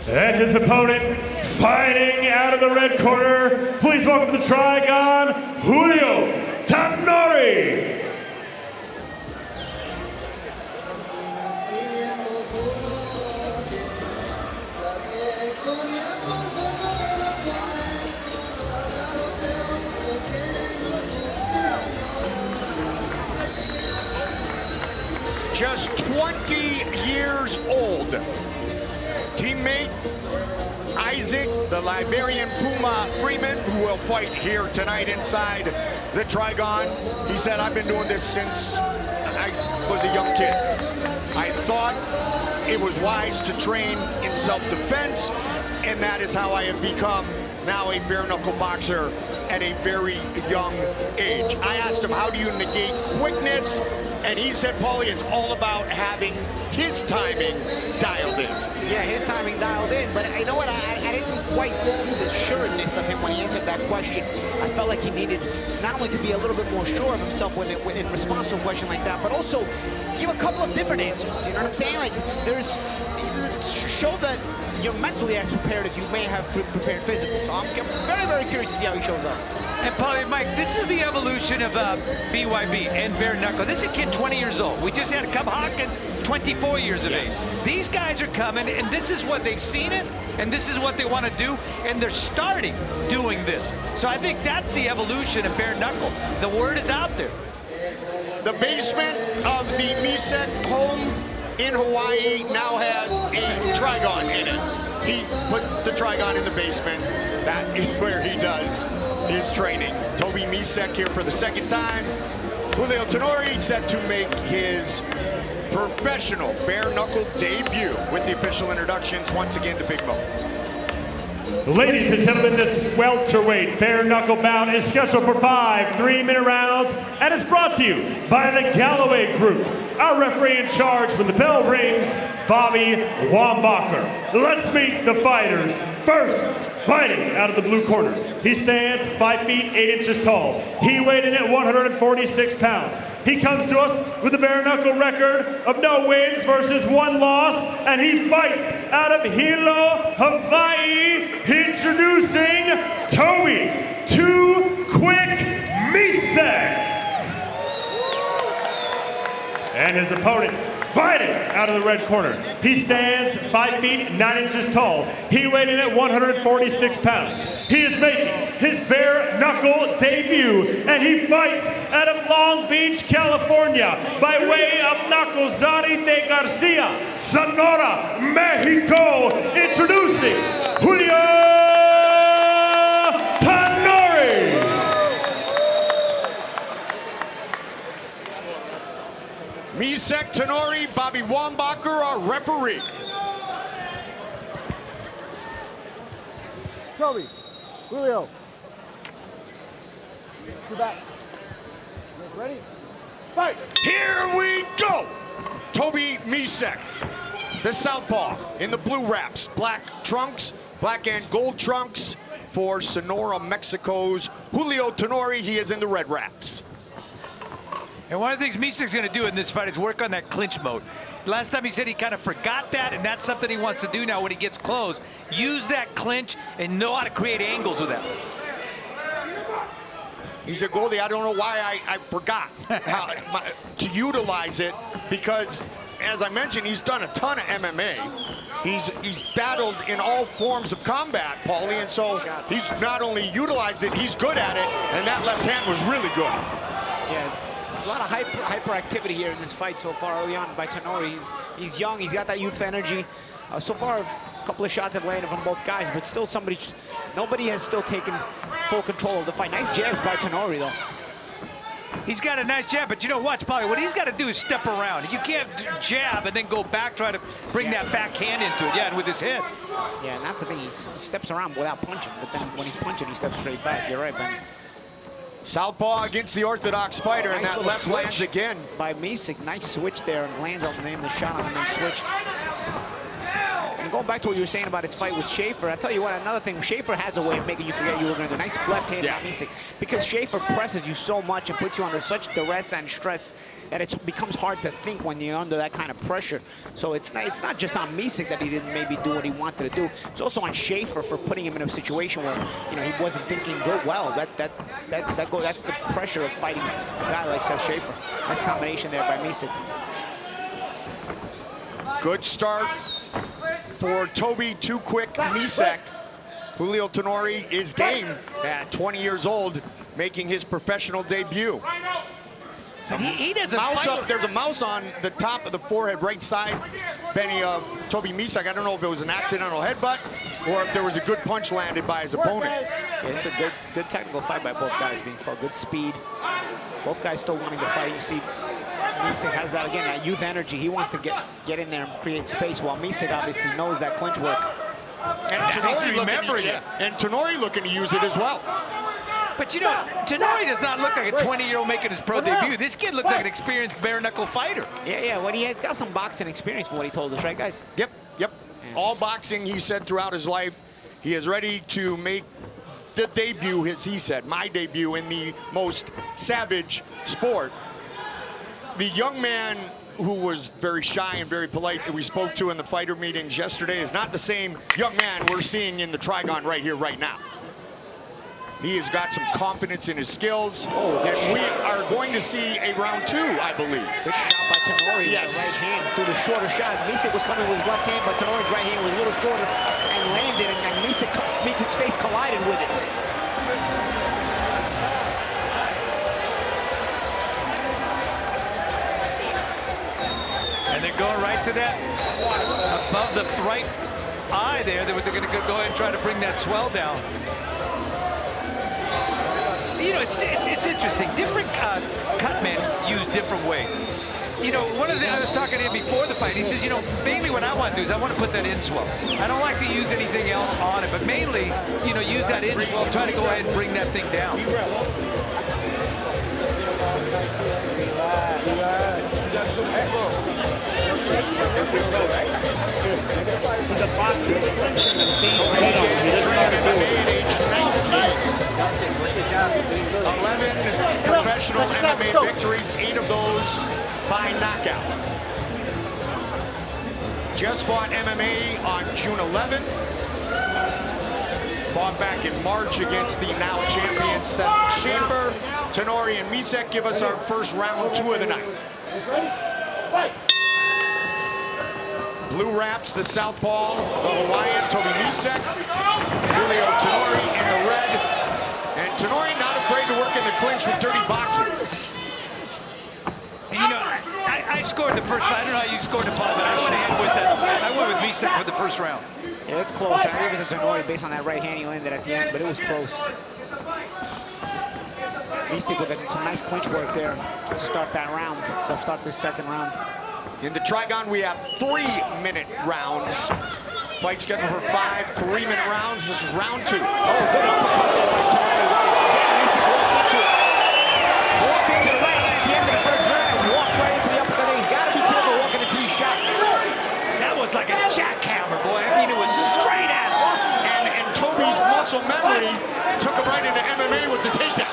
And his opponent, fighting out of the red corner, please welcome the Trigon, Julio Tanori. Just 20 years old. Teammate Isaac, the Liberian Puma Freeman, who will fight here tonight inside the Trigon. He said, I've been doing this since I was a young kid. I thought it was wise to train in self-defense, and that is how I have become now a bare-knuckle boxer at a very young age. I asked him, how do you negate quickness? And he said, Paulie, it's all about having his timing dialed in. Yeah, his timing dialed in, but you know what? I didn't quite see the sureness of him when he answered that question. I felt like he needed not only to be a little bit more sure of himself when in response to a question like that, but also give a couple of different answers. You know what I'm saying? Like, show that you're mentally as prepared as you may have prepared physically. So I'm very, very curious to see how he shows up. And Paulie, Mike, this is the evolution of BYB and bare knuckle. This is a kid 20 years old. We just had Cub Hawkins, 24 years of age. These guys are coming, and this is what they've seen it, and this is what they want to do, and they're starting doing this. So I think that's the evolution of bare knuckle. The word is out there. The basement of the Misech home in Hawaii now has a Trigon in it. He put the Trigon in the basement. That is where he does his training. Toby Misech here for the second time. Julio Tanori set to make his professional bare-knuckle debut with the official introductions once again to Big Mo. Ladies and gentlemen, this welterweight bare-knuckle bout is scheduled for 5 3-minute rounds and is brought to you by the Galloway Group. Our referee in charge when the bell rings, Bobby Wambacher. Let's meet the fighters. First, fighting out of the blue corner. He stands 5 feet 8 inches tall. He weighed in at 146 pounds. He comes to us with a bare-knuckle record of no wins versus 1 loss, and he fights out of Hilo, Hawaii, introducing Toby Too Quick Misech. And his opponent, fighting out of the red corner. He stands 5 feet 9 inches tall. He weighed in at 146 pounds. He is making his bare knuckle debut, and he fights out of Long Beach, California, by way of Nacozari de Garcia, Sonora, Mexico, introducing Julio Tanori. Misech, Tanori, Bobby Wambacher, our referee. Toby, Julio. Go back. Ready? Fight! Here we go! Toby Misech, the southpaw in the blue wraps, black trunks, black and gold trunks for Sonora, Mexico's Julio Tanori. He is in the red wraps. And one of the things Misech's going to do in this fight is work on that clinch mode. Last time he said he kind of forgot that, and that's something he wants to do now when he gets close. Use that clinch and know how to create angles with that. He said, Goldie, I don't know why I forgot how to utilize it, because, as I mentioned, he's done a ton of MMA. He's battled in all forms of combat, Paulie, and so he's not only utilized it, he's good at it, and that left hand was really good. Yeah. A lot of hyperactivity here in this fight so far early on by Tanori. He's young, he's got that youth energy. So far, a couple of shots have landed from both guys, but still nobody has still taken full control of the fight. Nice jabs by Tanori, though. He's got a nice jab, but you know what, Paulie? What he's got to do is step around. You can't jab and then go back, try to bring that backhand into it. Yeah, and with his head. Yeah, and that's the thing. He steps around without punching, but then when he's punching, he steps straight back. You're right, Ben. Southpaw against the orthodox fighter, and that left lands again. By Misech, nice switch there, and lands on the shot on the switch. And going back to what you were saying about his fight with Schaefer, I tell you what, another thing, Schaefer has a way of making you forget you were going to do. Nice left hand on Misech. Because Schaefer presses you so much and puts you under such duress and stress that it becomes hard to think when you're under that kind of pressure. So it's not just on Misech that he didn't maybe do what he wanted to do. It's also on Schaefer for putting him in a situation where, you know, he wasn't thinking good. Well, that's the pressure of fighting a guy like Seth Schaefer. Nice combination there by Misech. Good start for Toby, too quick. Misech. Julio Tanori is game at 20 years old, making his professional debut. He doesn't Mouse fight. up. There's a mouse on the top of the forehead, right side, Benny, of Toby Misech. I don't know if it was an accidental headbutt or if there was a good punch landed by his opponent. Yeah, it's a good technical fight by both guys being fought. Good speed. Both guys still wanting to fight. You see, Misech has that, again, that youth energy. He wants to get in there and create space, while Misech obviously knows that clinch work. And Tanori looking to use it as well. But you know, Tanori does not look like a 20-year-old making his pro debut. This kid looks like an experienced bare-knuckle fighter. Yeah, well, he's got some boxing experience from what he told us, right, guys? Yep. All boxing, he said, throughout his life. He is ready to make the debut, as he said, my debut in the most savage sport. The young man who was very shy and very polite that we spoke to in the fighter meetings yesterday is not the same young man we're seeing in the Trigon right here, right now. He has got some confidence in his skills, and we are going to see a round 2, I believe. Good shot by Tanori. Yes. Right hand through the shorter shot. Misech was coming with his left hand, but Tanori's right hand was a little shorter and landed, and Misech's face collided with it. And they're going right to that, above the right eye there. They're going to go ahead and try to bring that swell down. You know, it's interesting. Different cut men use different ways. You know, one of the I was talking to him before the fight. He says, you know, mainly what I want to do is I want to put that in swell. I don't like to use anything else on it, but mainly, you know, use that in swell, try to go ahead and bring that thing down. Professional MMA victories, 8 of those by knockout. Just fought MMA on June 11th. Fought back in March against the now champion Seth Schaefer. Tanori and Misech give us our first round 2 of the night. Blue wraps the southpaw, the Hawaiian, Toby Misech. Julio Tanori in the red. And Tanori not afraid to work in the clinch with dirty boxing. And you know, I scored the first fight. I don't know how you scored the ball, but I went with Misech for the first round. Yeah, it's close. I give it to Tanori based on that right hand he landed at the end, but it was close. Misech with some nice clinch work there to start that round. They'll start this second round. In the Trigon, we have 3-minute rounds. Fight scheduled for 5 3-minute rounds. This is round 2. Oh, good uppercut. Walked into the right at the end of the first round. Walked right into the uppercut. He's got to be careful walking into these shots. That was like a jackhammer, boy. I mean, it was straight at him. And Toby's muscle memory took him right into MMA with the takedown.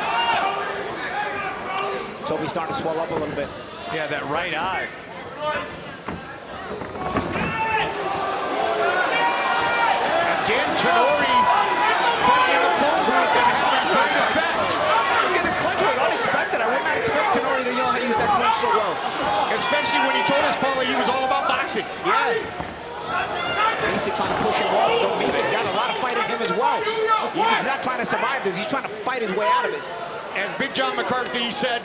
Toby's starting to swell up a little bit. Yeah, that right eye. Again, Tanori fighting in the phone booth and having great effect. Look at the clinch work, unexpected. I would not expect Tanori to know how to use that clinch so well. Especially when he told us, Paulie, he was all about boxing. Yeah. Misech trying to push him off, though. Misech got a lot of fight in him as well. He's not trying to survive this. He's trying to fight his way out of it. As Big John McCarthy said,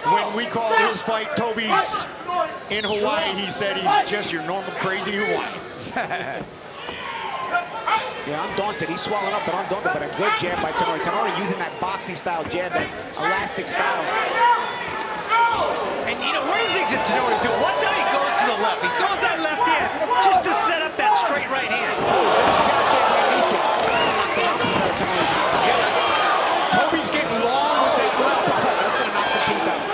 when we called his fight Toby's in Hawaii, he said he's just your normal crazy Hawaiian. Yeah, undaunted. He's swelling up, but undaunted. But a good jab by Tanori. Tanori using that boxing-style jab, that elastic style. And you know, one of the things that Tanori's doing, watch how he goes to the left. He throws that left hand just to set up that straight right hand. Good shot there by Misech. Knocked the mouthpiece out of Tanori's mouth. Toby's getting long with that left. That's going to knock some teeth out.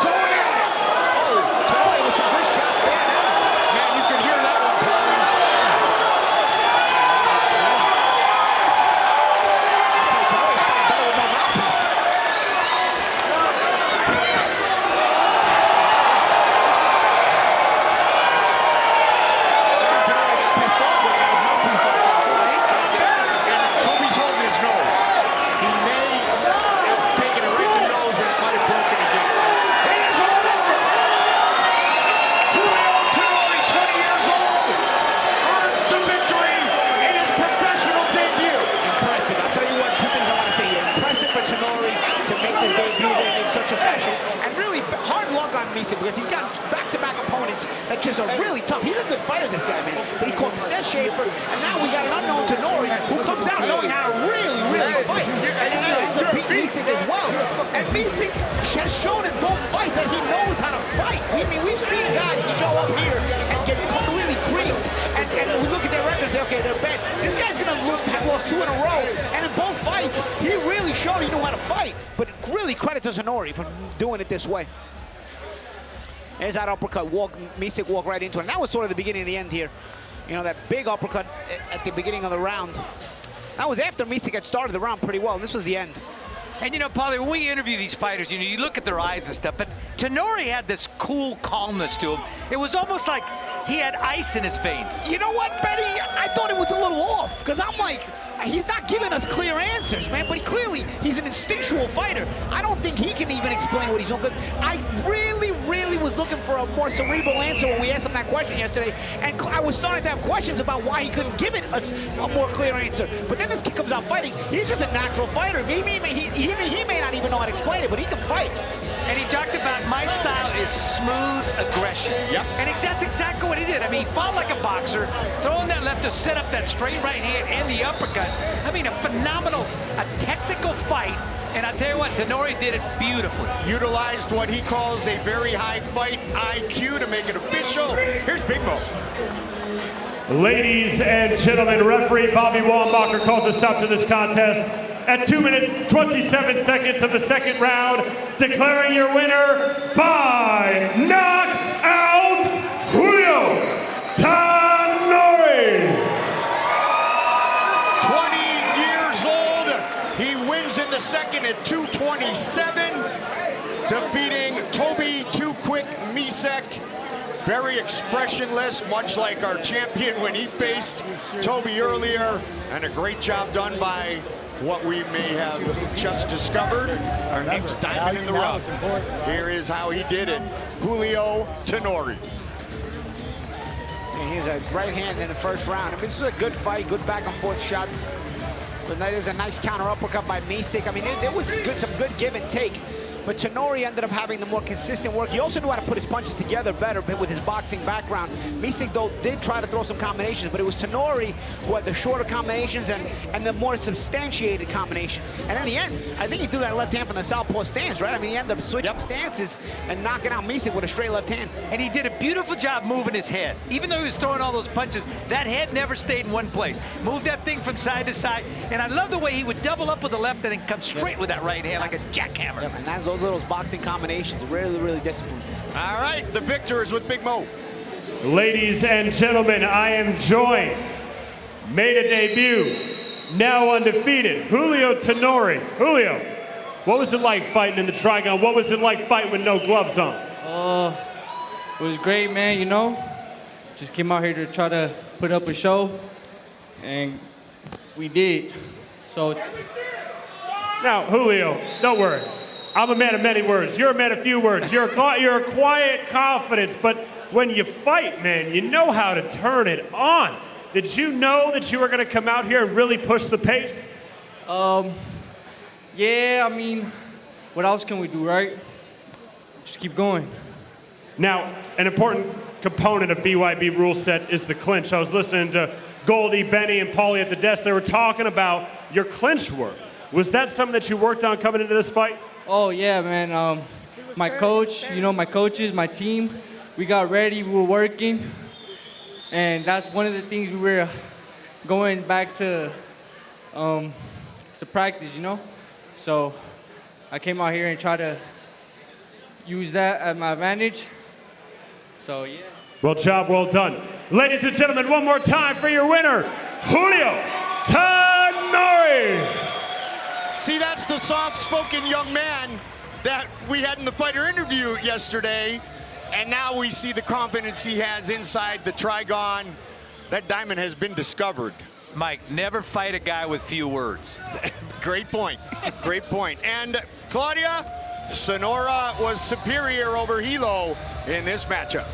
Going at it. Oh, Tanori with some good shots there now. Man, you can hear that Misech, because he's got back-to-back opponents that just are really tough. He's a good fighter, this guy, man. But he caught Misech, and now we got an unknown Tanori who comes out knowing how to really, really fight. And he able to beat Misech as well. And Misech has shown in both fights that he knows how to fight. I mean, we've seen guys show up here and get completely creamed. And we look at their records, okay, they're bad. This guy's gonna have lost 2 in a row. And in both fights, he really showed he knew how to fight. But really credit to Tanori for doing it this way. There's that uppercut, Misech walked right into it. And that was sort of the beginning of the end here. You know, that big uppercut at the beginning of the round. That was after Misech had started the round pretty well, and this was the end. And you know, Paulie, when we interview these fighters, you know, you look at their eyes and stuff, but Tanori had this cool calmness to him. It was almost like he had ice in his veins. You know what, Betty? I thought it was a little off, because I'm like, he's not giving us clear answers, man, but clearly he's an instinctual fighter. I don't think he can even explain what he's doing, because I really was looking for a more cerebral answer when we asked him that question yesterday, and I was starting to have questions about why he couldn't give it a more clear answer. But then this kid comes out fighting. He's just a natural fighter. He may not even know how to explain it, but he can fight. And he talked about my style is smooth aggression. Yep. And that's exactly what he did. I mean, he fought like a boxer, throwing that left to set up that straight right hand and the uppercut. I mean, a phenomenal, a technical fight. And I tell you what, Tanori did it beautifully. Utilized what he calls a very high fight IQ to make it official. Here's Big Mo. Ladies and gentlemen, referee Bobby Wambacher calls a stop to this contest at 2 minutes, 27 seconds of the second round, declaring your winner by knockout, Julio Tanori. 20 years old. He wins in the second at 227, defeating Toby Too Quick Misech. Very expressionless, much like our champion when he faced Toby earlier, and a great job done by what we may have just discovered, our next diamond in the rough. Here is how he did it, Julio Tanori. And here's a right hand in the first round. I mean, this was a good fight, good back and forth shot. But there's a nice counter uppercut by Misech. I mean, there was some good give and take. But Tanori ended up having the more consistent work. He also knew how to put his punches together better with his boxing background. Misech, though, did try to throw some combinations, but it was Tanori who had the shorter combinations and the more substantiated combinations. And in the end, I think he threw that left hand from the southpaw stance, right? I mean, he ended up switching stances and knocking out Misech with a straight left hand. And he did a beautiful job moving his head. Even though he was throwing all those punches, that head never stayed in one place. Moved that thing from side to side. And I love the way he would double up with the left and then come straight with that right hand like a jackhammer. Yep, and that's those little boxing combinations, really disciplined. All right, the victor is with Big Mo. Ladies and gentlemen, I am joined, made a debut, now undefeated, Julio Tanori. Julio, what was it like fighting in the Trigon? What was it like fighting with no gloves on? It was great, man, you know. Just came out here to try to put up a show, and we did. So now, Julio, don't worry. I'm a man of many words. You're a man of few words. You're a quiet confidence, but when you fight, man, you know how to turn it on. Did you know that you were going to come out here and really push the pace? Yeah, I mean, what else can we do, right? Just keep going. Now, an important component of BYB rule set is the clinch. I was listening to Goldie, Benny, and Paulie at the desk. They were talking about your clinch work. Was that something that you worked on coming into this fight? Oh, yeah, man. My coach, you know, my coaches, my team, we got ready, we were working. And that's one of the things we were going back to practice, you know? So I came out here and tried to use that as my advantage. So, yeah. Well, job well done. Ladies and gentlemen, one more time for your winner, Julio Tanori. See, that's the soft-spoken young man that we had in the fighter interview yesterday. And now we see the confidence he has inside the Trigon. That diamond has been discovered. Mike, never fight a guy with few words. Great point. Great point. And Claudia, Sonora was superior over Hilo in this matchup.